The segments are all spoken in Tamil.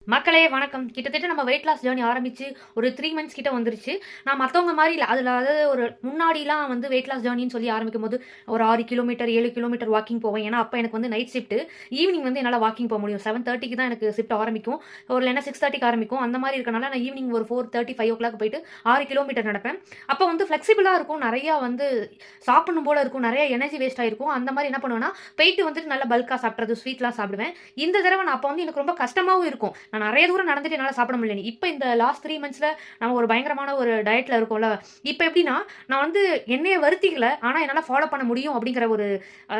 மக்களே வணக்கம். கிட்டத்தட்ட நம்ம வெயிட் லாஸ் ஜேர்னி ஆரம்பிச்சு ஒரு 3 மந்த்ஸ் கிட்ட வந்துருச்சு. நான் மத்தவங்க மாரி இல்ல. அதாவது ஒரு முன்னாடிலாம் வந்து வெயிட் லாஸ் ஜேர்னின்னு சொல்லி ஆரம்பிக்கும்போது, ஒரு 6 கிலோமீட்டர், 7 கிலோமீட்டர் வாக்கிங் போவேன். ஏன்னா, அப்ப எனக்கு வந்து நைட் ஷிஃப்ட். ஈவினிங் வந்து என்னால வாக்கிங் போ முடியும். 7:30க்கு தான் எனக்கு ஷிஃப்ட் ஆரம்பிக்கும். ஒரு இல்லன்னா 6:30க்கு ஆரம்பிக்கும். அந்த மாரி இருக்கனால நான் ஈவினிங் ஒரு 4:30, 5:00 போயிட்டு 6 கிலோமீட்டர் நடப்பேன். அப்ப வந்து ஃப்ளெக்சிபிளா இருக்கும். நெறையா வந்து சாப்பிடணும் போல இருக்கும். நெறைய எனர்ஜி வேஸ்ட் ஆயிருக்கும். அந்த மாரி என்ன பண்ணுவேன்னா, போயிட்டு வந்துட்டு நல்லா பல்கா சாப்பிடுறது, ஸ்வீட்லாம் சாப்பிடுவேன். இந்த தடவ நான் அப்ப வந்து எனக்கு ரொம்ப கஷ்டமாவும் இருக்கும். நான் நெறைய தூரம் நடந்துட்டு என்னால சாப்பிட முடியல. இப்ப இந்த லாஸ்ட் 3 மந்த்ஸ்ல நம்ம ஒரு பயங்கரமான ஒரு டயட்ல இருக்கோம்ல. இப்ப எப்படின்னா, நான் வந்து என்னைய வருத்திக்கல. ஆனா என்னால ஃபாலோ பண்ண முடியும் அப்படிங்கிற ஒரு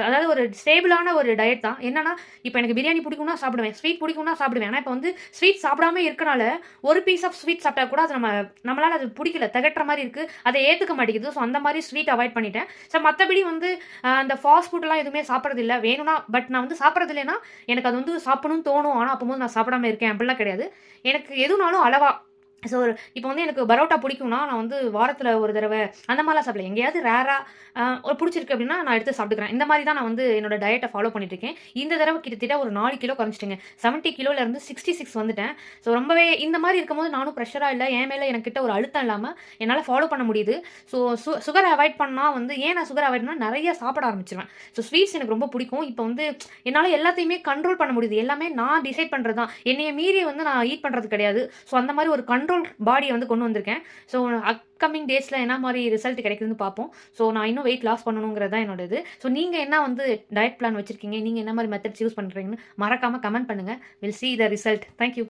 அதாவது ஒரு ஸ்டேபிளான ஒரு டயட் தான். என்னன்னா, இப்ப எனக்கு பிரியாணி பிடிக்கும்னா சாப்பிடுவேன். ஸ்வீட் பிடிக்கும்னா சாப்பிடுவேன். ஆனா இப்ப வந்து ஸ்வீட் சாப்பிடாம இருக்கனால, ஒரு பீஸ் ஆஃப் ஸ்வீட் சாப்பிட்டா கூட அது நம்மளால அது பிடிக்கல. திகட்டுற மாரி இருக்கு. அத ஏத்துக்க மாட்டேங்குது. ஸோ அந்த மாரி ஸ்வீட் அவாய்ட் பண்ணிட்டேன். ஸோ மத்தபடி வந்து அந்த ஃபாஸ்ட் ஃபுட்லாம் எதுவுமே சாப்பிடுறது இல்ல. வேணும்னா பட் நான் வந்து சாப்பிடுறது இல்லைன்னா, எனக்கு அது வந்து சாப்பிடணும்னு தோணும். ஆனா அப்பம்போது நான் சாப்பிடாம இருக்கேன். அப்படிலாம் கிடையாது. எனக்கு எதுனாலும் அளவா. ஸோ இப்போ வந்து எனக்கு பரோட்டா பிடிக்கும்னா, நான் வந்து வாரத்தில ஒரு தடவ அந்த மாரிலாம் சாப்பிடல. எங்கேயாவது ரேரா ஒரு பிடிச்சிருக்கு அப்டின்னா, நான் எடுத்து சாப்பிட்டுக்கிறேன். இந்த மாரி தான் நான் வந்து என்னோட டயட்ட ஃபாலோ பண்ணிட்டு இருக்கேன். இந்த தடவ கிட்டத்தட்ட ஒரு 4 கிலோ குறைஞ்சுட்டேங்க. 70 கிலோலேருந்து 66 வந்துட்டேன். ஸோ ரொம்பவே இந்த மாரி இருக்கும்போது நானும் ப்ரெஷரா இல்ல. என் மேல எனக்கிட்ட ஒரு அழுத்தம் இல்லாம என்னால ஃபாலோ பண்ண முடியுது. ஸோ சுகர அவாய்ட் பண்ணா வந்து ஏன் நான் சுகர் அவாய்ட் பண்ணா நெறைய சாப்பிட ஆரம்பிச்சுருவேன். ஸோ ஸ்வீட்ஸ் எனக்கு ரொம்ப பிடிக்கும். இப்போ வந்து என்னால எல்லாத்தையுமே கண்ட்ரோல் பண்ண முடியுது. எல்லாமே நான் டிசைட் பண்றது தான். என்னைய மீறி வந்து நான் ஈட் பண்றது கிடையாது. ஸோ அந்த மாரி ஒரு கண்ட்ரோல் பாடிய வந்து கொண்டு வந்திருக்கேன். ஸோ அப்கமிங் டேஸ்ல என்ன மாரி ரிசல்ட் கிடைக்குதுன்னு பார்ப்போம். ஸோ நான் இன்னும் வெயிட் லாஸ் பண்ணணுங்கிறது தான் என்னோட இது. ஸோ நீங்க என்ன வந்து டயட் பிளான் வச்சிருக்கீங்க? நீங்க என்ன மாரி மெத்தட்ஸ் யூஸ் பண்றீங்கன்னு மறக்காம கமெண்ட் பண்ணுங்க. Will see the result. Thank you.